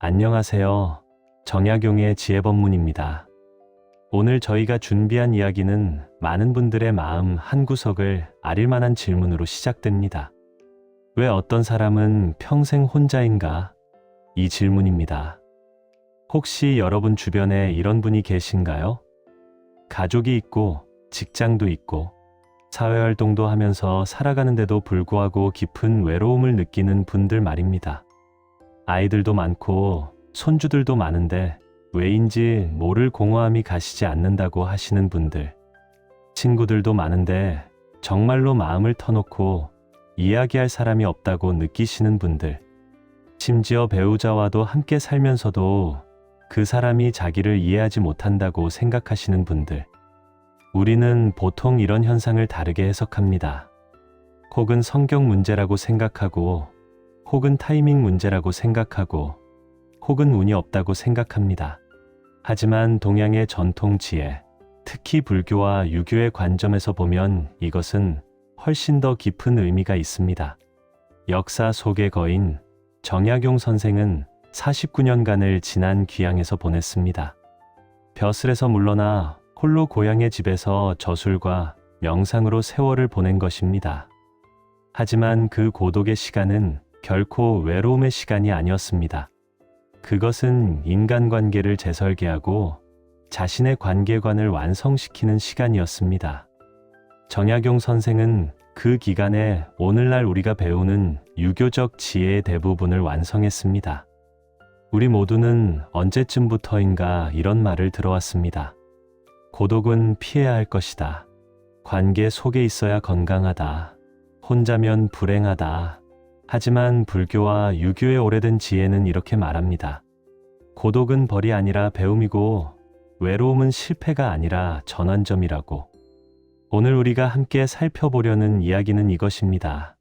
안녕하세요. 정약용의 지혜법문입니다. 오늘 저희가 준비한 이야기는 많은 분들의 마음 한구석을 아릴 만한 질문으로 시작됩니다. 왜 어떤 사람은 평생 혼자인가? 이 질문입니다. 혹시 여러분 주변에 이런 분이 계신가요? 가족이 있고, 직장도 있고, 사회활동도 하면서 살아가는데도 불구하고 깊은 외로움을 느끼는 분들 말입니다. 아이들도 많고 손주들도 많은데 왜인지 모를 공허함이 가시지 않는다고 하시는 분들, 친구들도 많은데 정말로 마음을 터놓고 이야기할 사람이 없다고 느끼시는 분들, 심지어 배우자와도 함께 살면서도 그 사람이 자기를 이해하지 못한다고 생각하시는 분들. 우리는 보통 이런 현상을 다르게 해석합니다. 혹은 성격 문제라고 생각하고, 혹은 타이밍 문제라고 생각하고, 혹은 운이 없다고 생각합니다. 하지만 동양의 전통 지혜, 특히 불교와 유교의 관점에서 보면 이것은 훨씬 더 깊은 의미가 있습니다. 역사 속의 거인 정약용 선생은 49년간을 지난 귀향에서 보냈습니다. 벼슬에서 물러나 홀로 고향의 집에서 저술과 명상으로 세월을 보낸 것입니다. 하지만 그 고독의 시간은 결코 외로움의 시간이 아니었습니다. 그것은 인간관계를 재설계하고 자신의 관계관을 완성시키는 시간이었습니다. 정약용 선생은 그 기간에 오늘날 우리가 배우는 유교적 지혜의 대부분을 완성했습니다. 우리 모두는 언제쯤부터인가 이런 말을 들어왔습니다. 고독은 피해야 할 것이다. 관계 속에 있어야 건강하다. 혼자면 불행하다. 하지만 불교와 유교의 오래된 지혜는 이렇게 말합니다. 고독은 벌이 아니라 배움이고 외로움은 실패가 아니라 전환점이라고. 오늘 우리가 함께 살펴보려는 이야기는 이것입니다.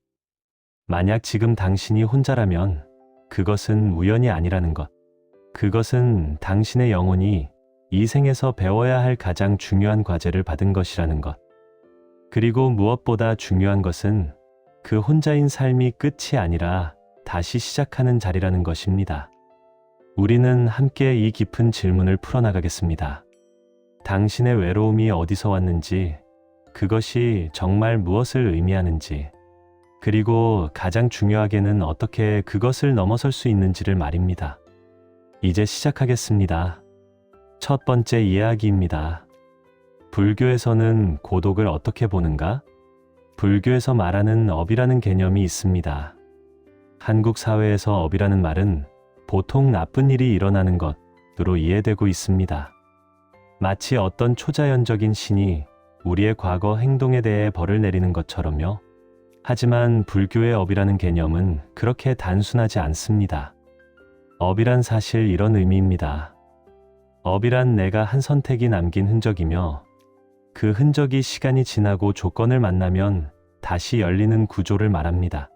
만약 지금 당신이 혼자라면 그것은 우연이 아니라는 것. 그것은 당신의 영혼이 이 생에서 배워야 할 가장 중요한 과제를 받은 것이라는 것. 그리고 무엇보다 중요한 것은 그 혼자인 삶이 끝이 아니라 다시 시작하는 자리라는 것입니다. 우리는 함께 이 깊은 질문을 풀어나가겠습니다. 당신의 외로움이 어디서 왔는지, 그것이 정말 무엇을 의미하는지, 그리고 가장 중요하게는 어떻게 그것을 넘어설 수 있는지를 말입니다. 이제 시작하겠습니다. 첫 번째 이야기입니다. 불교에서는 고독을 어떻게 보는가? 불교에서 말하는 업이라는 개념이 있습니다. 한국 사회에서 업이라는 말은 보통 나쁜 일이 일어나는 것으로 이해되고 있습니다. 마치 어떤 초자연적인 신이 우리의 과거 행동에 대해 벌을 내리는 것처럼요. 하지만 불교의 업이라는 개념은 그렇게 단순하지 않습니다. 업이란 사실 이런 의미입니다. 업이란 내가 한 선택이 남긴 흔적이며 그 흔적이 시간이 지나고 조건을 만나면 다시 열리는 구조를 말합니다.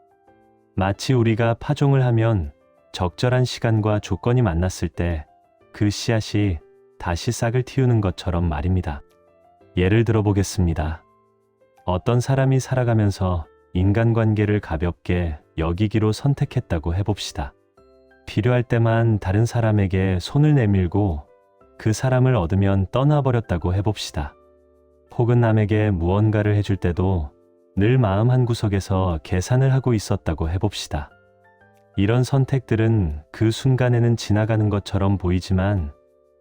마치 우리가 파종을 하면 적절한 시간과 조건이 만났을 때 그 씨앗이 다시 싹을 틔우는 것처럼 말입니다. 예를 들어 보겠습니다. 어떤 사람이 살아가면서 인간관계를 가볍게 여기기로 선택했다고 해봅시다. 필요할 때만 다른 사람에게 손을 내밀고 그 사람을 얻으면 떠나버렸다고 해봅시다. 혹은 남에게 무언가를 해줄 때도 늘 마음 한구석에서 계산을 하고 있었다고 해봅시다. 이런 선택들은 그 순간에는 지나가는 것처럼 보이지만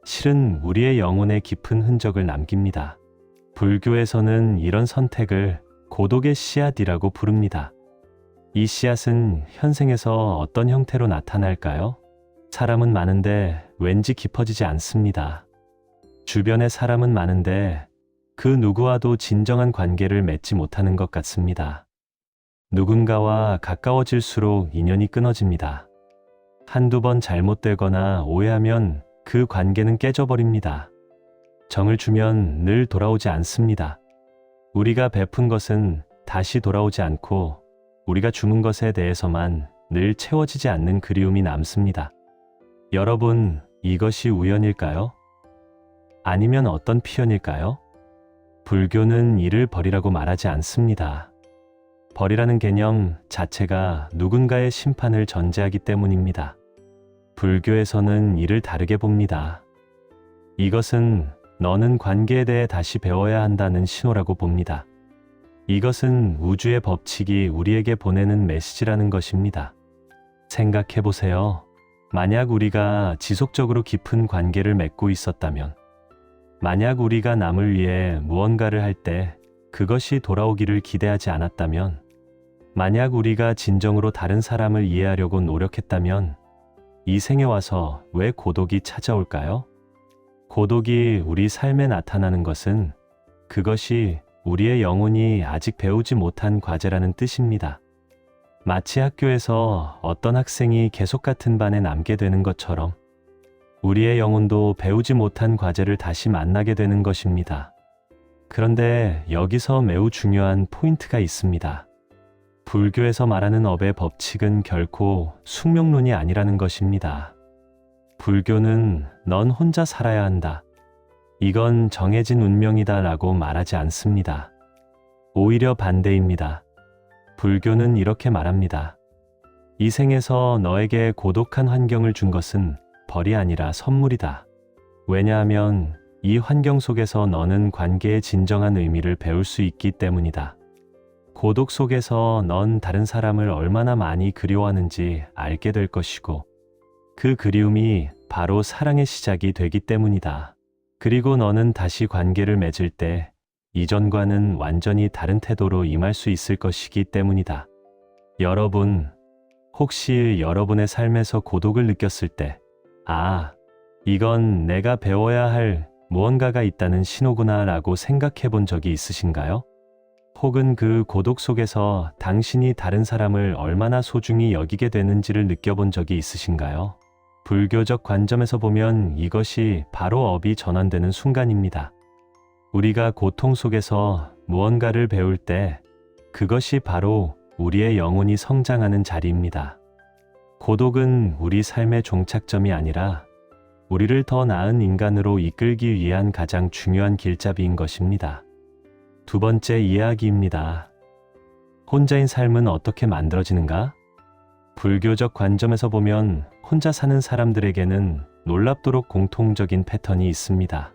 실은 우리의 영혼에 깊은 흔적을 남깁니다. 불교에서는 이런 선택을 고독의 씨앗이라고 부릅니다. 이 씨앗은 현생에서 어떤 형태로 나타날까요? 사람은 많은데 왠지 깊어지지 않습니다. 주변에 사람은 많은데 그 누구와도 진정한 관계를 맺지 못하는 것 같습니다. 누군가와 가까워질수록 인연이 끊어집니다. 한두 번 잘못되거나 오해하면 그 관계는 깨져버립니다. 정을 주면 늘 돌아오지 않습니다. 우리가 베푼 것은 다시 돌아오지 않고 우리가 주문 것에 대해서만 늘 채워지지 않는 그리움이 남습니다. 여러분, 이것이 우연일까요? 아니면 어떤 표현일까요? 불교는 이를 버리라고 말하지 않습니다. 벌이라는 개념 자체가 누군가의 심판을 전제하기 때문입니다. 불교에서는 이를 다르게 봅니다. 이것은 너는 관계에 대해 다시 배워야 한다는 신호라고 봅니다. 이것은 우주의 법칙이 우리에게 보내는 메시지라는 것입니다. 생각해 보세요. 만약 우리가 지속적으로 깊은 관계를 맺고 있었다면, 만약 우리가 남을 위해 무언가를 할 때 그것이 돌아오기를 기대하지 않았다면, 만약 우리가 진정으로 다른 사람을 이해하려고 노력했다면, 이 생에 와서 왜 고독이 찾아올까요? 고독이 우리 삶에 나타나는 것은 그것이 우리의 영혼이 아직 배우지 못한 과제라는 뜻입니다. 마치 학교에서 어떤 학생이 계속 같은 반에 남게 되는 것처럼 우리의 영혼도 배우지 못한 과제를 다시 만나게 되는 것입니다. 그런데 여기서 매우 중요한 포인트가 있습니다. 불교에서 말하는 업의 법칙은 결코 숙명론이 아니라는 것입니다. 불교는 넌 혼자 살아야 한다. 이건 정해진 운명이다 라고 말하지 않습니다. 오히려 반대입니다. 불교는 이렇게 말합니다. 이 생에서 너에게 고독한 환경을 준 것은 벌이 아니라 선물이다. 왜냐하면 이 환경 속에서 너는 관계의 진정한 의미를 배울 수 있기 때문이다. 고독 속에서 넌 다른 사람을 얼마나 많이 그리워하는지 알게 될 것이고, 그 그리움이 바로 사랑의 시작이 되기 때문이다. 그리고 너는 다시 관계를 맺을 때 이전과는 완전히 다른 태도로 임할 수 있을 것이기 때문이다. 여러분, 혹시 여러분의 삶에서 고독을 느꼈을 때, 이건 내가 배워야 할 무언가가 있다는 신호구나 라고 생각해 본 적이 있으신가요? 혹은 그 고독 속에서 당신이 다른 사람을 얼마나 소중히 여기게 되는지를 느껴본 적이 있으신가요? 불교적 관점에서 보면 이것이 바로 업이 전환되는 순간입니다. 우리가 고통 속에서 무언가를 배울 때 그것이 바로 우리의 영혼이 성장하는 자리입니다. 고독은 우리 삶의 종착점이 아니라 우리를 더 나은 인간으로 이끌기 위한 가장 중요한 길잡이인 것입니다. 두 번째 이야기입니다. 혼자인 삶은 어떻게 만들어지는가? 불교적 관점에서 보면 혼자 사는 사람들에게는 놀랍도록 공통적인 패턴이 있습니다.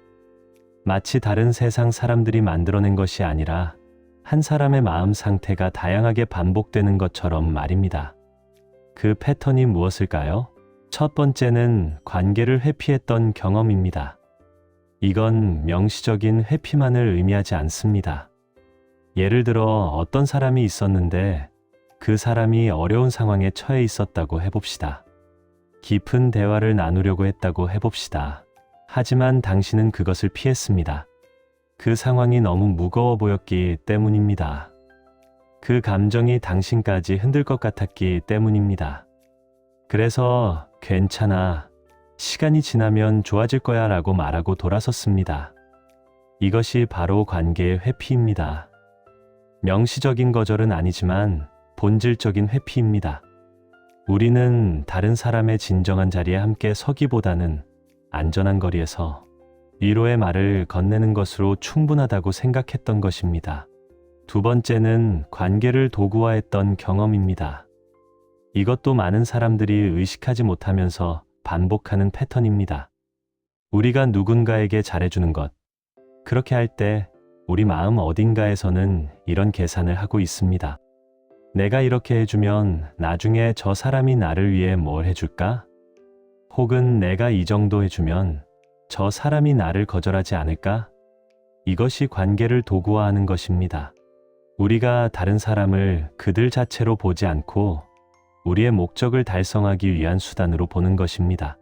마치 다른 세상 사람들이 만들어낸 것이 아니라 한 사람의 마음 상태가 다양하게 반복되는 것처럼 말입니다. 그 패턴이 무엇일까요? 첫 번째는 관계를 회피했던 경험입니다. 이건 명시적인 회피만을 의미하지 않습니다. 예를 들어 어떤 사람이 있었는데 그 사람이 어려운 상황에 처해 있었다고 해봅시다. 깊은 대화를 나누려고 했다고 해봅시다. 하지만 당신은 그것을 피했습니다. 그 상황이 너무 무거워 보였기 때문입니다. 그 감정이 당신까지 흔들 것 같았기 때문입니다. 그래서 괜찮아, 시간이 지나면 좋아질 거야 라고 말하고 돌아섰습니다. 이것이 바로 관계의 회피입니다. 명시적인 거절은 아니지만 본질적인 회피입니다. 우리는 다른 사람의 진정한 자리에 함께 서기보다는 안전한 거리에서 위로의 말을 건네는 것으로 충분하다고 생각했던 것입니다. 두 번째는 관계를 도구화했던 경험입니다. 이것도 많은 사람들이 의식하지 못하면서 반복하는 패턴입니다. 우리가 누군가에게 잘해주는 것, 그렇게 할 때 우리 마음 어딘가에서는 이런 계산을 하고 있습니다. 내가 이렇게 해주면 나중에 저 사람이 나를 위해 뭘 해줄까? 혹은 내가 이 정도 해주면 저 사람이 나를 거절하지 않을까? 이것이 관계를 도구화하는 것입니다. 우리가 다른 사람을 그들 자체로 보지 않고 우리의 목적을 달성하기 위한 수단으로 보는 것입니다.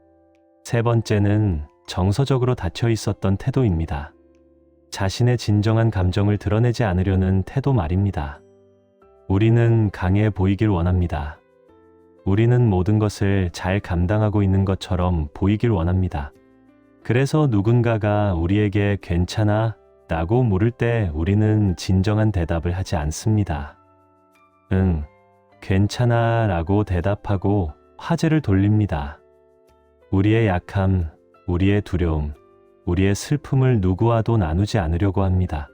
세 번째는 정서적으로 닫혀 있었던 태도입니다. 자신의 진정한 감정을 드러내지 않으려는 태도 말입니다. 우리는 강해 보이길 원합니다. 우리는 모든 것을 잘 감당하고 있는 것처럼 보이길 원합니다. 그래서 누군가가 우리에게 괜찮아? 라고 물을 때 우리는 진정한 대답을 하지 않습니다. 응, 괜찮아 라고 대답하고 화제를 돌립니다. 우리의 약함, 우리의 두려움, 우리의 슬픔을 누구와도 나누지 않으려고 합니다.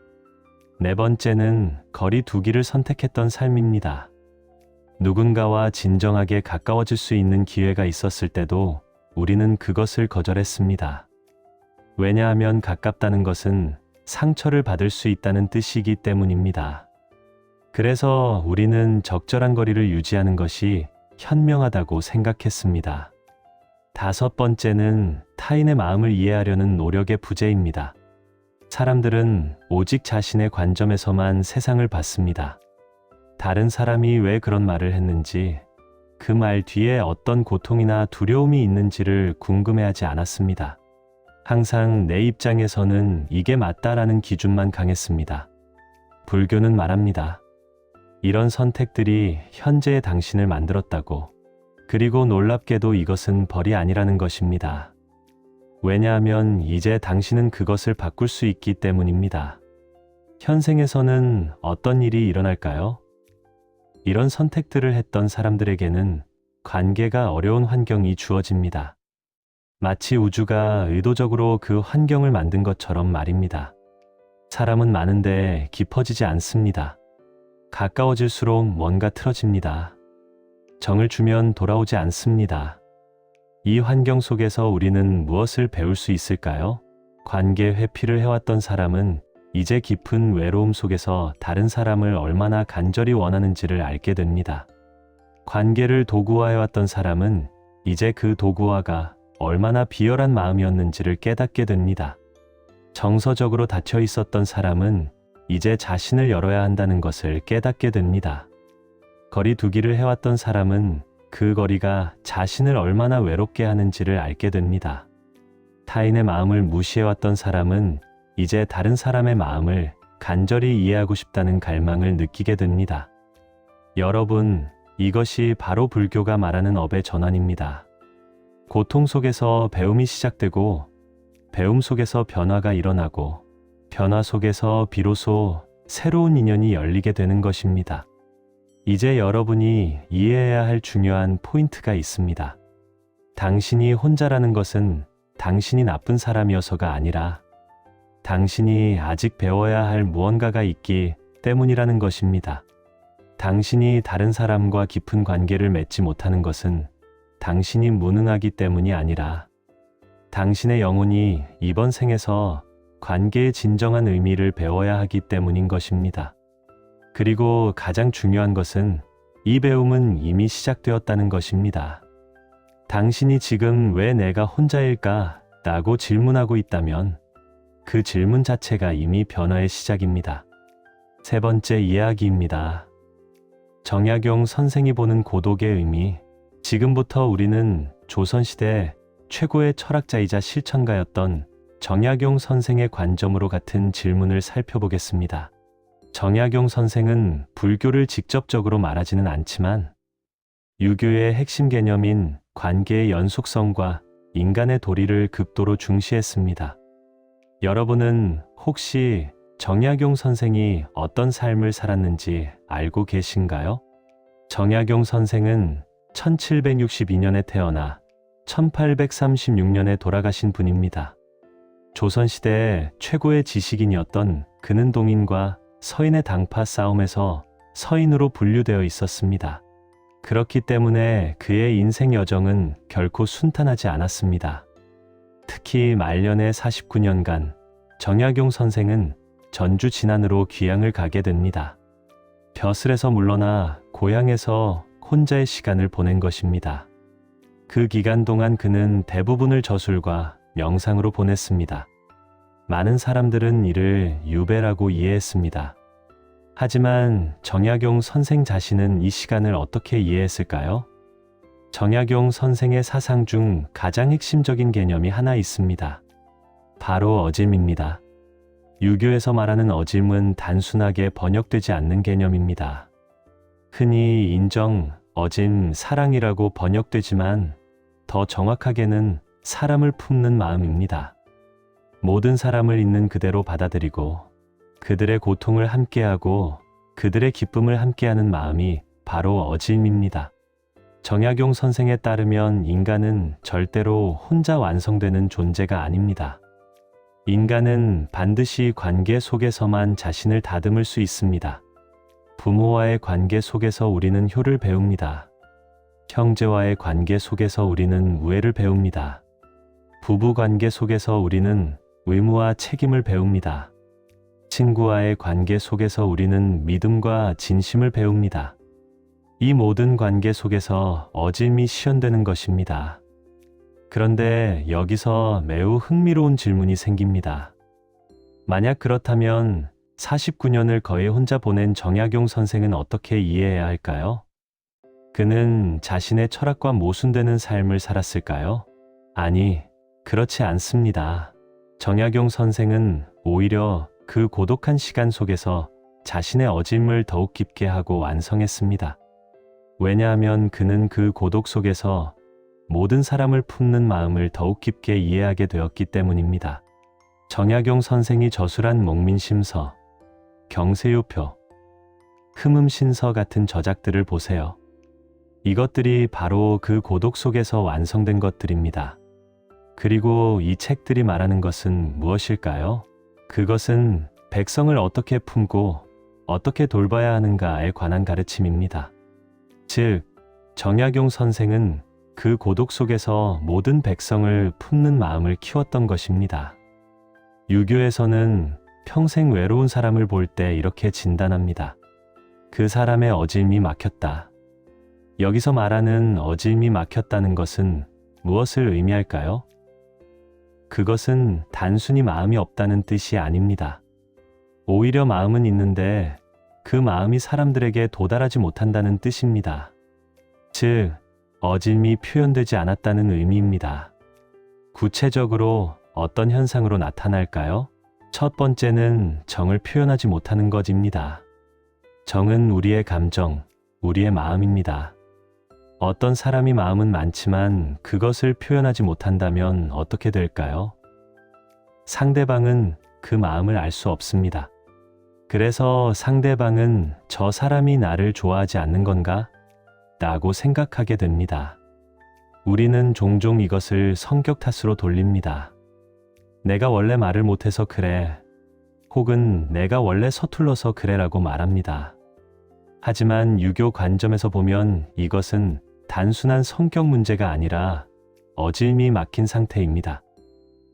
네 번째는 거리 두기를 선택했던 삶입니다. 누군가와 진정하게 가까워질 수 있는 기회가 있었을 때도 우리는 그것을 거절했습니다. 왜냐하면 가깝다는 것은 상처를 받을 수 있다는 뜻이기 때문입니다. 그래서 우리는 적절한 거리를 유지하는 것이 현명하다고 생각했습니다. 다섯 번째는 타인의 마음을 이해하려는 노력의 부재입니다. 사람들은 오직 자신의 관점에서만 세상을 봤습니다. 다른 사람이 왜 그런 말을 했는지, 그 말 뒤에 어떤 고통이나 두려움이 있는지를 궁금해하지 않았습니다. 항상 내 입장에서는 이게 맞다라는 기준만 강했습니다. 불교는 말합니다. 이런 선택들이 현재의 당신을 만들었다고. 그리고 놀랍게도 이것은 벌이 아니라는 것입니다. 왜냐하면 이제 당신은 그것을 바꿀 수 있기 때문입니다. 현생에서는 어떤 일이 일어날까요? 이런 선택들을 했던 사람들에게는 관계가 어려운 환경이 주어집니다. 마치 우주가 의도적으로 그 환경을 만든 것처럼 말입니다. 사람은 많은데 깊어지지 않습니다. 가까워질수록 뭔가 틀어집니다. 정을 주면 돌아오지 않습니다. 이 환경 속에서 우리는 무엇을 배울 수 있을까요? 관계 회피를 해왔던 사람은 이제 깊은 외로움 속에서 다른 사람을 얼마나 간절히 원하는지를 알게 됩니다. 관계를 도구화해왔던 사람은 이제 그 도구화가 얼마나 비열한 마음이었는지를 깨닫게 됩니다. 정서적으로 닫혀 있었던 사람은 이제 자신을 열어야 한다는 것을 깨닫게 됩니다. 거리 두기를 해왔던 사람은 그 거리가 자신을 얼마나 외롭게 하는지를 알게 됩니다. 타인의 마음을 무시해왔던 사람은 이제 다른 사람의 마음을 간절히 이해하고 싶다는 갈망을 느끼게 됩니다. 여러분, 이것이 바로 불교가 말하는 업의 전환입니다. 고통 속에서 배움이 시작되고, 배움 속에서 변화가 일어나고, 변화 속에서 비로소 새로운 인연이 열리게 되는 것입니다. 이제 여러분이 이해해야 할 중요한 포인트가 있습니다. 당신이 혼자라는 것은 당신이 나쁜 사람이어서가 아니라 당신이 아직 배워야 할 무언가가 있기 때문이라는 것입니다. 당신이 다른 사람과 깊은 관계를 맺지 못하는 것은 당신이 무능하기 때문이 아니라 당신의 영혼이 이번 생에서 관계의 진정한 의미를 배워야 하기 때문인 것입니다. 그리고 가장 중요한 것은 이 배움은 이미 시작되었다는 것입니다. 당신이 지금 왜 내가 혼자일까? 라고 질문하고 있다면 그 질문 자체가 이미 변화의 시작입니다. 세 번째 이야기입니다. 정약용 선생이 보는 고독의 의미. 지금부터 우리는 조선시대 최고의 철학자이자 실천가였던 정약용 선생의 관점으로 같은 질문을 살펴보겠습니다. 정약용 선생은 불교를 직접적으로 말하지는 않지만 유교의 핵심 개념인 관계의 연속성과 인간의 도리를 극도로 중시했습니다. 여러분은 혹시 정약용 선생이 어떤 삶을 살았는지 알고 계신가요? 정약용 선생은 1762년에 태어나 1836년에 돌아가신 분입니다. 조선시대의 최고의 지식인이었던 그는 동인과 서인의 당파 싸움에서 서인으로 분류되어 있었습니다. 그렇기 때문에 그의 인생 여정은 결코 순탄하지 않았습니다. 특히 말년의 49년간 정약용 선생은 전주 진안으로 귀향을 가게 됩니다. 벼슬에서 물러나 고향에서 혼자의 시간을 보낸 것입니다. 그 기간 동안 그는 대부분을 저술과 명상으로 보냈습니다. 많은 사람들은 이를 유배라고 이해했습니다. 하지만 정약용 선생 자신은 이 시간을 어떻게 이해했을까요? 정약용 선생의 사상 중 가장 핵심적인 개념이 하나 있습니다. 바로 어짐입니다. 유교에서 말하는 어짐은 단순하게 번역되지 않는 개념입니다. 흔히 인정, 어짐, 사랑이라고 번역되지만 더 정확하게는 사람을 품는 마음입니다. 모든 사람을 있는 그대로 받아들이고 그들의 고통을 함께하고 그들의 기쁨을 함께하는 마음이 바로 어짐입니다. 정약용 선생에 따르면 인간은 절대로 혼자 완성되는 존재가 아닙니다. 인간은 반드시 관계 속에서만 자신을 다듬을 수 있습니다. 부모와의 관계 속에서 우리는 효를 배웁니다. 형제와의 관계 속에서 우리는 우애를 배웁니다. 부부 관계 속에서 우리는 의무와 책임을 배웁니다. 친구와의 관계 속에서 우리는 믿음과 진심을 배웁니다. 이 모든 관계 속에서 어짐이 시연되는 것입니다. 그런데 여기서 매우 흥미로운 질문이 생깁니다. 만약 그렇다면 49년을 거의 혼자 보낸 정약용 선생은 어떻게 이해해야 할까요? 그는 자신의 철학과 모순되는 삶을 살았을까요? 아니, 그렇지 않습니다. 정약용 선생은 오히려 그 고독한 시간 속에서 자신의 어짐을 더욱 깊게 하고 완성했습니다. 왜냐하면 그는 그 고독 속에서 모든 사람을 품는 마음을 더욱 깊게 이해하게 되었기 때문입니다. 정약용 선생이 저술한 목민심서, 경세요표, 흠음신서 같은 저작들을 보세요. 이것들이 바로 그 고독 속에서 완성된 것들입니다. 그리고 이 책들이 말하는 것은 무엇일까요? 그것은 백성을 어떻게 품고 어떻게 돌봐야 하는가에 관한 가르침입니다. 즉, 정약용 선생은 그 고독 속에서 모든 백성을 품는 마음을 키웠던 것입니다. 유교에서는 평생 외로운 사람을 볼 때 이렇게 진단합니다. 그 사람의 어짐이 막혔다. 여기서 말하는 어짐이 막혔다는 것은 무엇을 의미할까요? 그것은 단순히 마음이 없다는 뜻이 아닙니다. 오히려 마음은 있는데 그 마음이 사람들에게 도달하지 못한다는 뜻입니다. 즉, 어짐이 표현되지 않았다는 의미입니다. 구체적으로 어떤 현상으로 나타날까요? 첫 번째는 정을 표현하지 못하는 것입니다. 정은 우리의 감정, 우리의 마음입니다. 어떤 사람이 마음은 많지만 그것을 표현하지 못한다면 어떻게 될까요? 상대방은 그 마음을 알 수 없습니다. 그래서 상대방은 저 사람이 나를 좋아하지 않는 건가? 라고 생각하게 됩니다. 우리는 종종 이것을 성격 탓으로 돌립니다. 내가 원래 말을 못해서 그래. 혹은 내가 원래 서툴러서 그래라고 말합니다. 하지만 유교 관점에서 보면 이것은 단순한 성격 문제가 아니라 어짐이 막힌 상태입니다.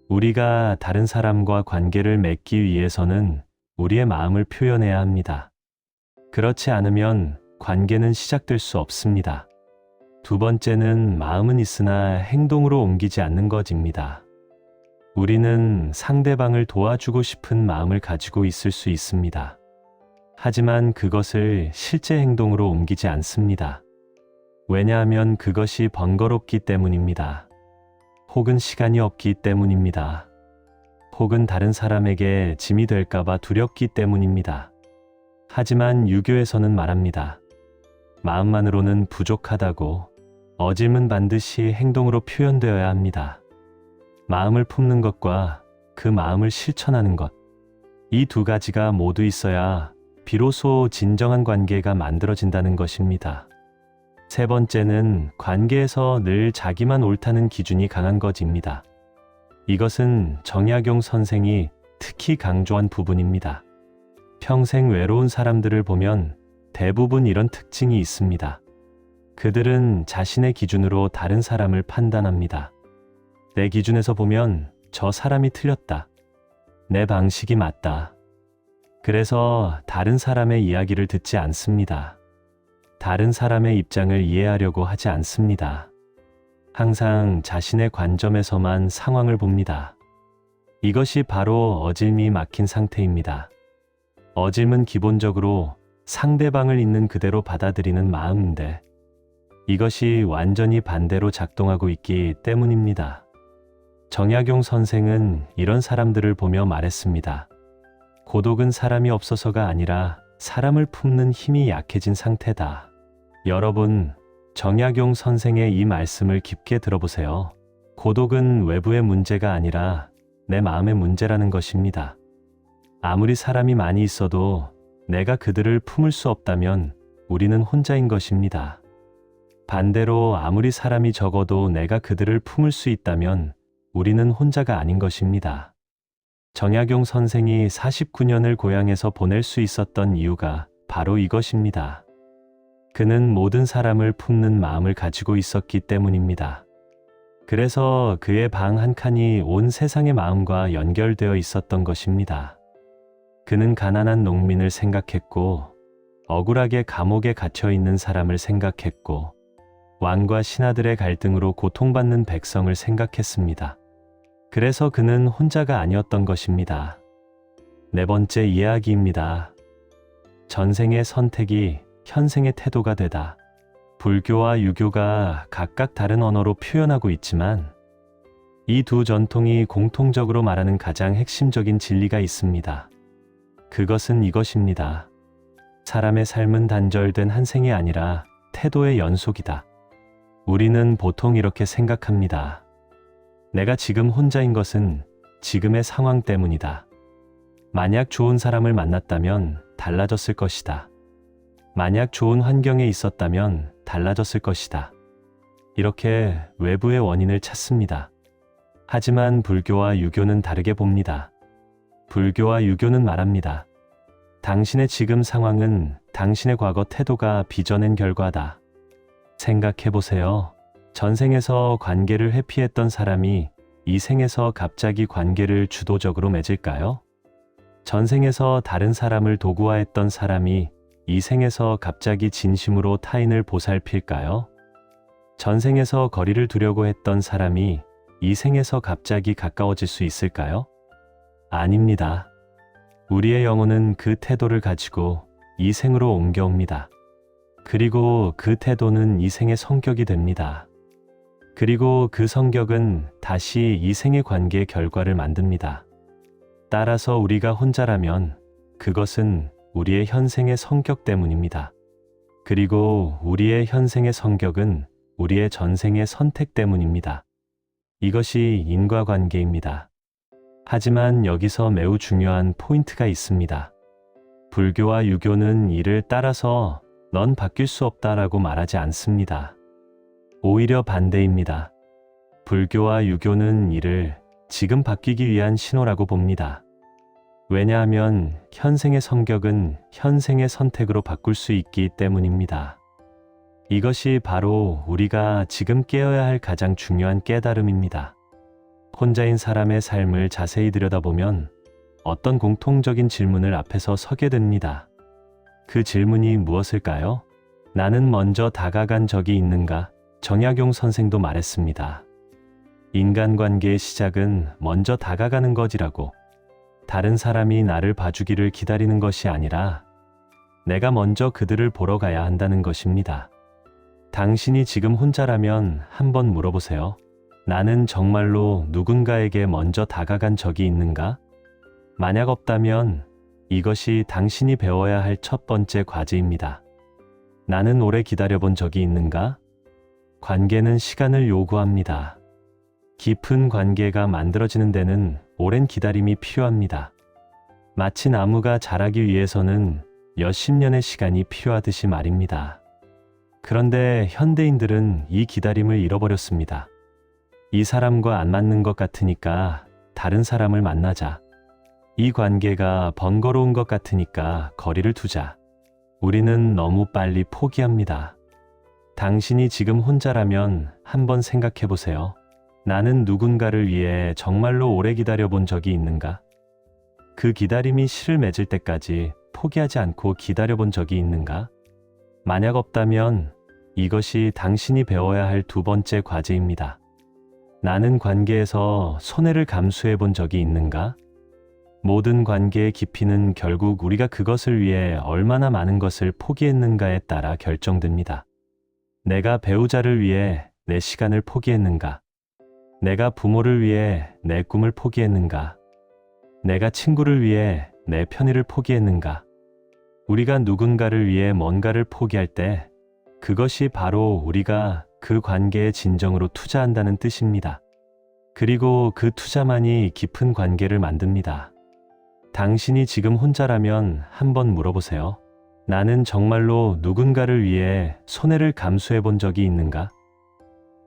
우리가 다른 사람과 관계를 맺기 위해서는 우리의 마음을 표현해야 합니다. 그렇지 않으면 관계는 시작될 수 없습니다. 두 번째는 마음은 있으나 행동으로 옮기지 않는 것입니다. 우리는 상대방을 도와주고 싶은 마음을 가지고 있을 수 있습니다. 하지만 그것을 실제 행동으로 옮기지 않습니다. 왜냐하면 그것이 번거롭기 때문입니다. 혹은 시간이 없기 때문입니다. 혹은 다른 사람에게 짐이 될까봐 두렵기 때문입니다. 하지만 유교에서는 말합니다. 마음만으로는 부족하다고. 어짐은 반드시 행동으로 표현되어야 합니다. 마음을 품는 것과 그 마음을 실천하는 것. 이 두 가지가 모두 있어야 비로소 진정한 관계가 만들어진다는 것입니다. 세 번째는 관계에서 늘 자기만 옳다는 기준이 강한 것입니다. 이것은 정약용 선생이 특히 강조한 부분입니다. 평생 외로운 사람들을 보면 대부분 이런 특징이 있습니다. 그들은 자신의 기준으로 다른 사람을 판단합니다. 내 기준에서 보면 저 사람이 틀렸다. 내 방식이 맞다. 그래서 다른 사람의 이야기를 듣지 않습니다. 다른 사람의 입장을 이해하려고 하지 않습니다. 항상 자신의 관점에서만 상황을 봅니다. 이것이 바로 어짐이 막힌 상태입니다. 어짐은 기본적으로 상대방을 있는 그대로 받아들이는 마음인데 이것이 완전히 반대로 작동하고 있기 때문입니다. 정약용 선생은 이런 사람들을 보며 말했습니다. 고독은 사람이 없어서가 아니라 사람을 품는 힘이 약해진 상태다. 여러분, 정약용 선생의 이 말씀을 깊게 들어보세요. 고독은 외부의 문제가 아니라 내 마음의 문제라는 것입니다. 아무리 사람이 많이 있어도 내가 그들을 품을 수 없다면 우리는 혼자인 것입니다. 반대로 아무리 사람이 적어도 내가 그들을 품을 수 있다면 우리는 혼자가 아닌 것입니다. 정약용 선생이 49년을 고향에서 보낼 수 있었던 이유가 바로 이것입니다. 그는 모든 사람을 품는 마음을 가지고 있었기 때문입니다. 그래서 그의 방 한 칸이 온 세상의 마음과 연결되어 있었던 것입니다. 그는 가난한 농민을 생각했고, 억울하게 감옥에 갇혀 있는 사람을 생각했고, 왕과 신하들의 갈등으로 고통받는 백성을 생각했습니다. 그래서 그는 혼자가 아니었던 것입니다. 네 번째 이야기입니다. 전생의 선택이 현생의 태도가 되다. 불교와 유교가 각각 다른 언어로 표현하고 있지만 이 두 전통이 공통적으로 말하는 가장 핵심적인 진리가 있습니다. 그것은 이것입니다. 사람의 삶은 단절된 한 생이 아니라 태도의 연속이다. 우리는 보통 이렇게 생각합니다. 내가 지금 혼자인 것은 지금의 상황 때문이다. 만약 좋은 사람을 만났다면 달라졌을 것이다. 만약 좋은 환경에 있었다면 달라졌을 것이다. 이렇게 외부의 원인을 찾습니다. 하지만 불교와 유교는 다르게 봅니다. 불교와 유교는 말합니다. 당신의 지금 상황은 당신의 과거 태도가 빚어낸 결과다. 생각해보세요. 전생에서 관계를 회피했던 사람이 이 생에서 갑자기 관계를 주도적으로 맺을까요? 전생에서 다른 사람을 도구화했던 사람이 이 생에서 갑자기 진심으로 타인을 보살필까요? 전생에서 거리를 두려고 했던 사람이 이 생에서 갑자기 가까워질 수 있을까요? 아닙니다. 우리의 영혼은 그 태도를 가지고 이 생으로 옮겨옵니다. 그리고 그 태도는 이 생의 성격이 됩니다. 그리고 그 성격은 다시 이 생의 관계의 결과를 만듭니다. 따라서 우리가 혼자라면 그것은 우리의 현생의 성격 때문입니다. 그리고 우리의 현생의 성격은 우리의 전생의 선택 때문입니다. 이것이 인과관계입니다. 하지만 여기서 매우 중요한 포인트가 있습니다. 불교와 유교는 이를 따라서 넌 바뀔 수 없다라고 말하지 않습니다. 오히려 반대입니다. 불교와 유교는 이를 지금 바뀌기 위한 신호라고 봅니다. 왜냐하면 현생의 성격은 현생의 선택으로 바꿀 수 있기 때문입니다. 이것이 바로 우리가 지금 깨어야 할 가장 중요한 깨달음입니다. 혼자인 사람의 삶을 자세히 들여다보면 어떤 공통적인 질문을 앞에서 서게 됩니다. 그 질문이 무엇일까요? 나는 먼저 다가간 적이 있는가? 정약용 선생도 말했습니다. 인간관계의 시작은 먼저 다가가는 것이라고. 다른 사람이 나를 봐주기를 기다리는 것이 아니라 내가 먼저 그들을 보러 가야 한다는 것입니다. 당신이 지금 혼자라면 한번 물어보세요. 나는 정말로 누군가에게 먼저 다가간 적이 있는가? 만약 없다면 이것이 당신이 배워야 할 첫 번째 과제입니다. 나는 오래 기다려본 적이 있는가? 관계는 시간을 요구합니다. 깊은 관계가 만들어지는 데는 오랜 기다림이 필요합니다. 마치 나무가 자라기 위해서는 몇십 년의 시간이 필요하듯이 말입니다. 그런데 현대인들은 이 기다림을 잃어버렸습니다. 이 사람과 안 맞는 것 같으니까 다른 사람을 만나자. 이 관계가 번거로운 것 같으니까 거리를 두자. 우리는 너무 빨리 포기합니다. 당신이 지금 혼자라면 한번 생각해 보세요. 나는 누군가를 위해 정말로 오래 기다려본 적이 있는가? 그 기다림이 실을 맺을 때까지 포기하지 않고 기다려본 적이 있는가? 만약 없다면 이것이 당신이 배워야 할 두 번째 과제입니다. 나는 관계에서 손해를 감수해 본 적이 있는가? 모든 관계의 깊이는 결국 우리가 그것을 위해 얼마나 많은 것을 포기했는가에 따라 결정됩니다. 내가 배우자를 위해 내 시간을 포기했는가? 내가 부모를 위해 내 꿈을 포기했는가? 내가 친구를 위해 내 편의를 포기했는가? 우리가 누군가를 위해 뭔가를 포기할 때 그것이 바로 우리가 그 관계에 진정으로 투자한다는 뜻입니다. 그리고 그 투자만이 깊은 관계를 만듭니다. 당신이 지금 혼자라면 한번 물어보세요. 나는 정말로 누군가를 위해 손해를 감수해 본 적이 있는가?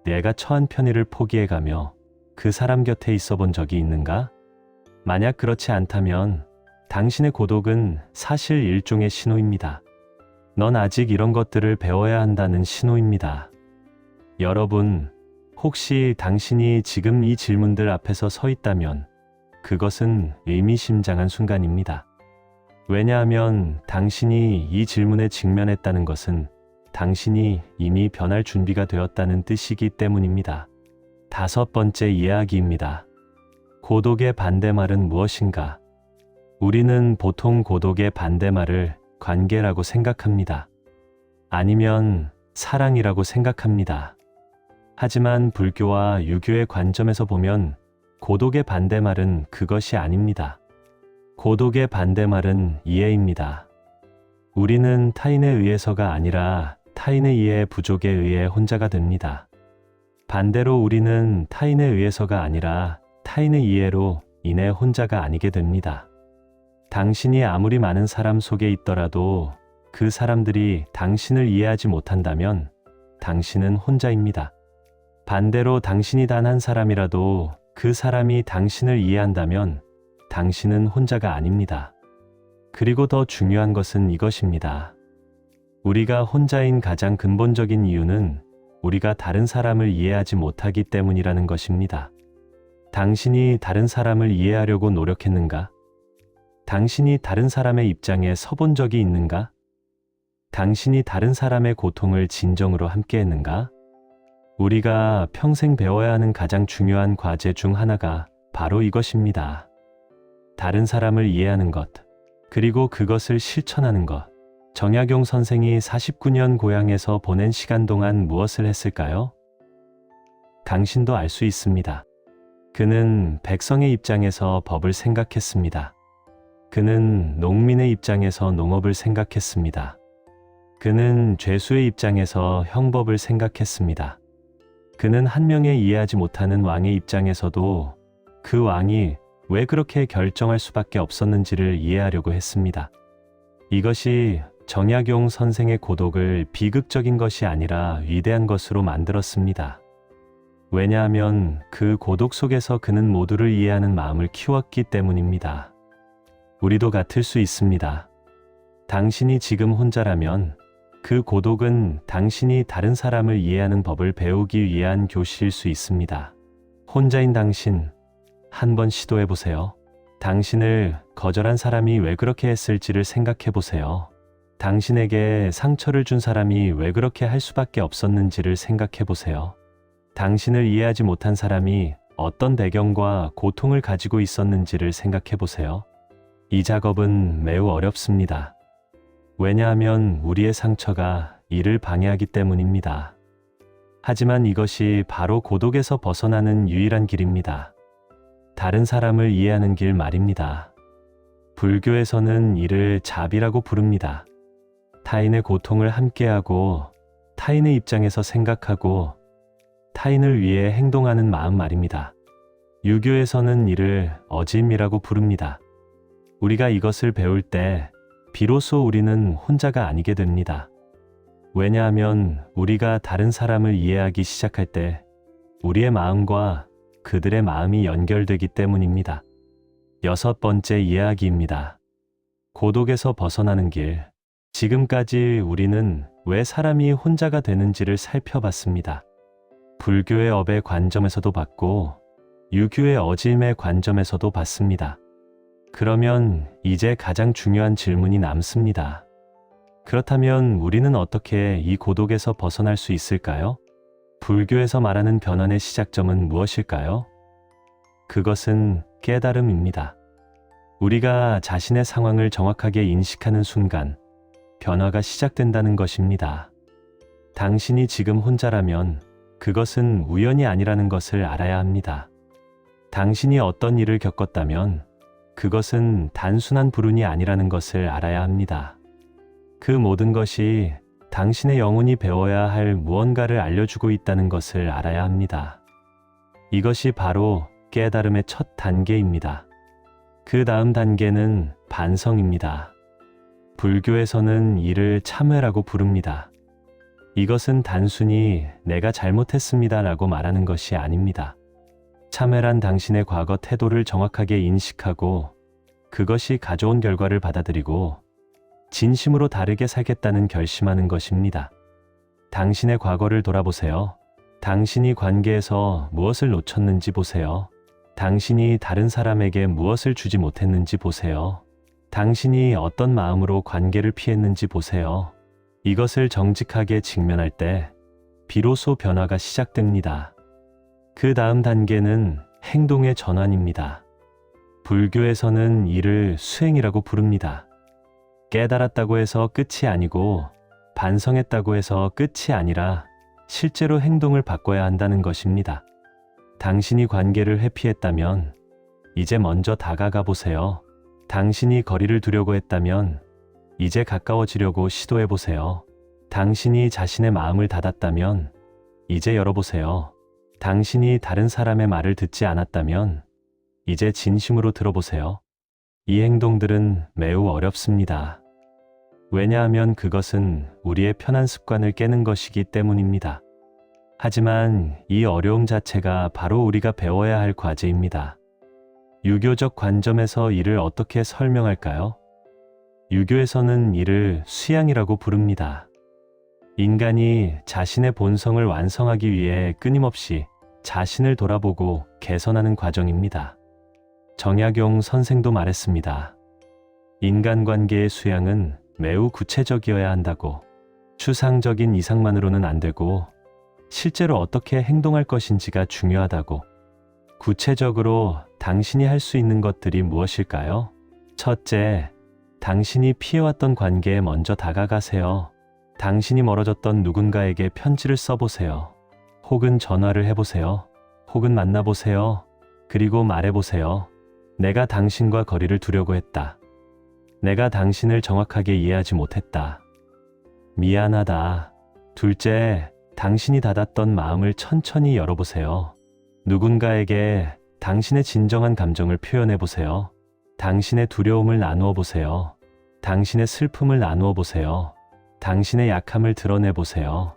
내가 처한 편의를 포기해가며 그 사람 곁에 있어 본 적이 있는가? 만약 그렇지 않다면 당신의 고독은 사실 일종의 신호입니다. 넌 아직 이런 것들을 배워야 한다는 신호입니다. 여러분, 혹시 당신이 지금 이 질문들 앞에서 서 있다면 그것은 의미심장한 순간입니다. 왜냐하면 당신이 이 질문에 직면했다는 것은 당신이 이미 변할 준비가 되었다는 뜻이기 때문입니다. 5번째 이야기입니다. 고독의 반대말은 무엇인가? 우리는 보통 고독의 반대말을 관계라고 생각합니다. 아니면 사랑이라고 생각합니다. 하지만 불교와 유교의 관점에서 보면 고독의 반대말은 그것이 아닙니다. 고독의 반대말은 이해입니다. 우리는 타인에 의해서가 아니라 타인의 이해 부족에 의해 혼자가 됩니다. 반대로 우리는 타인에 의해서가 아니라 타인의 이해로 인해 혼자가 아니게 됩니다. 당신이 아무리 많은 사람 속에 있더라도 그 사람들이 당신을 이해하지 못한다면 당신은 혼자입니다. 반대로 당신이 단 한 사람이라도 그 사람이 당신을 이해한다면 당신은 혼자가 아닙니다. 그리고 더 중요한 것은 이것입니다. 우리가 혼자인 가장 근본적인 이유는 우리가 다른 사람을 이해하지 못하기 때문이라는 것입니다. 당신이 다른 사람을 이해하려고 노력했는가? 당신이 다른 사람의 입장에 서본 적이 있는가? 당신이 다른 사람의 고통을 진정으로 함께했는가? 우리가 평생 배워야 하는 가장 중요한 과제 중 하나가 바로 이것입니다. 다른 사람을 이해하는 것, 그리고 그것을 실천하는 것. 정약용 선생이 49년 고향에서 보낸 시간 동안 무엇을 했을까요? 당신도 알 수 있습니다. 그는 백성의 입장에서 법을 생각했습니다. 그는 농민의 입장에서 농업을 생각했습니다. 그는 죄수의 입장에서 형법을 생각했습니다. 그는 한 명의 이해하지 못하는 왕의 입장에서도 그 왕이 왜 그렇게 결정할 수밖에 없었는지를 이해하려고 했습니다. 이것이 정약용 선생의 고독을 비극적인 것이 아니라 위대한 것으로 만들었습니다. 왜냐하면 그 고독 속에서 그는 모두를 이해하는 마음을 키웠기 때문입니다. 우리도 같을 수 있습니다. 당신이 지금 혼자라면 그 고독은 당신이 다른 사람을 이해하는 법을 배우기 위한 교실일 수 있습니다. 혼자인 당신, 한번 시도해 보세요. 당신을 거절한 사람이 왜 그렇게 했을지를 생각해 보세요. 당신에게 상처를 준 사람이 왜 그렇게 할 수밖에 없었는지를 생각해 보세요. 당신을 이해하지 못한 사람이 어떤 배경과 고통을 가지고 있었는지를 생각해 보세요. 이 작업은 매우 어렵습니다. 왜냐하면 우리의 상처가 이를 방해하기 때문입니다. 하지만 이것이 바로 고독에서 벗어나는 유일한 길입니다. 다른 사람을 이해하는 길 말입니다. 불교에서는 이를 자비라고 부릅니다. 타인의 고통을 함께하고 타인의 입장에서 생각하고 타인을 위해 행동하는 마음 말입니다. 유교에서는 이를 어짐이라고 부릅니다. 우리가 이것을 배울 때 비로소 우리는 혼자가 아니게 됩니다. 왜냐하면 우리가 다른 사람을 이해하기 시작할 때 우리의 마음과 그들의 마음이 연결되기 때문입니다. 6번째 이야기입니다. 고독에서 벗어나는 길. 지금까지 우리는 왜 사람이 혼자가 되는지를 살펴봤습니다. 불교의 업의 관점에서도 봤고 유교의 어짐의 관점에서도 봤습니다. 그러면 이제 가장 중요한 질문이 남습니다. 그렇다면 우리는 어떻게 이 고독에서 벗어날 수 있을까요? 불교에서 말하는 변화의 시작점은 무엇일까요? 그것은 깨달음입니다. 우리가 자신의 상황을 정확하게 인식하는 순간 변화가 시작된다는 것입니다. 당신이 지금 혼자라면 그것은 우연이 아니라는 것을 알아야 합니다. 당신이 어떤 일을 겪었다면 그것은 단순한 불운이 아니라는 것을 알아야 합니다. 그 모든 것이 당신의 영혼이 배워야 할 무언가를 알려주고 있다는 것을 알아야 합니다. 이것이 바로 깨달음의 첫 단계입니다. 그 다음 단계는 반성입니다. 불교에서는 이를 참회라고 부릅니다. 이것은 단순히 내가 잘못했습니다라고 말하는 것이 아닙니다. 참회란 당신의 과거 태도를 정확하게 인식하고 그것이 가져온 결과를 받아들이고 진심으로 다르게 살겠다는 결심하는 것입니다. 당신의 과거를 돌아보세요. 당신이 관계에서 무엇을 놓쳤는지 보세요. 당신이 다른 사람에게 무엇을 주지 못했는지 보세요. 당신이 어떤 마음으로 관계를 피했는지 보세요. 이것을 정직하게 직면할 때 비로소 변화가 시작됩니다. 그 다음 단계는 행동의 전환입니다. 불교에서는 이를 수행이라고 부릅니다. 깨달았다고 해서 끝이 아니고 반성했다고 해서 끝이 아니라 실제로 행동을 바꿔야 한다는 것입니다. 당신이 관계를 회피했다면 이제 먼저 다가가 보세요. 당신이 거리를 두려고 했다면 이제 가까워지려고 시도해 보세요. 당신이 자신의 마음을 닫았다면 이제 열어보세요. 당신이 다른 사람의 말을 듣지 않았다면 이제 진심으로 들어보세요. 이 행동들은 매우 어렵습니다. 왜냐하면 그것은 우리의 편한 습관을 깨는 것이기 때문입니다. 하지만 이 어려움 자체가 바로 우리가 배워야 할 과제입니다. 유교적 관점에서 이를 어떻게 설명할까요? 유교에서는 이를 수양이라고 부릅니다. 인간이 자신의 본성을 완성하기 위해 끊임없이 자신을 돌아보고 개선하는 과정입니다. 정약용 선생도 말했습니다. 인간관계의 수양은 매우 구체적이어야 한다고. 추상적인 이상만으로는 안 되고 실제로 어떻게 행동할 것인지가 중요하다고. 구체적으로 당신이 할 수 있는 것들이 무엇일까요? 첫째, 당신이 피해왔던 관계에 먼저 다가가세요. 당신이 멀어졌던 누군가에게 편지를 써보세요. 혹은 전화를 해보세요. 혹은 만나보세요. 그리고 말해보세요. 내가 당신과 거리를 두려고 했다. 내가 당신을 정확하게 이해하지 못했다. 미안하다. 둘째, 당신이 닫았던 마음을 천천히 열어보세요. 누군가에게 당신의 진정한 감정을 표현해보세요. 당신의 두려움을 나누어 보세요. 당신의 슬픔을 나누어 보세요. 당신의 약함을 드러내보세요.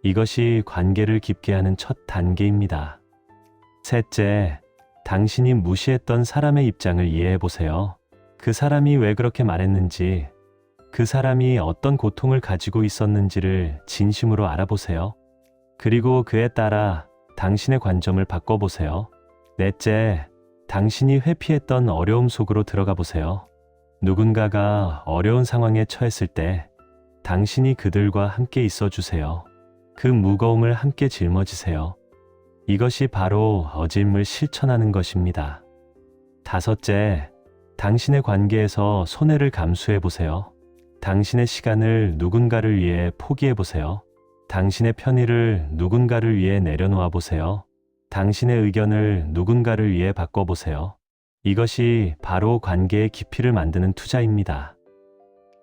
이것이 관계를 깊게 하는 첫 단계입니다. 셋째, 당신이 무시했던 사람의 입장을 이해해보세요. 그 사람이 왜 그렇게 말했는지, 그 사람이 어떤 고통을 가지고 있었는지를 진심으로 알아보세요. 그리고 그에 따라 당신의 관점을 바꿔보세요. 넷째, 당신이 회피했던 어려움 속으로 들어가 보세요. 누군가가 어려운 상황에 처했을 때 당신이 그들과 함께 있어 주세요. 그 무거움을 함께 짊어지세요. 이것이 바로 어짐을 실천하는 것입니다. 다섯째, 당신의 관계에서 손해를 감수해 보세요. 당신의 시간을 누군가를 위해 포기해 보세요. 당신의 편의를 누군가를 위해 내려놓아 보세요. 당신의 의견을 누군가를 위해 바꿔보세요. 이것이 바로 관계의 깊이를 만드는 투자입니다.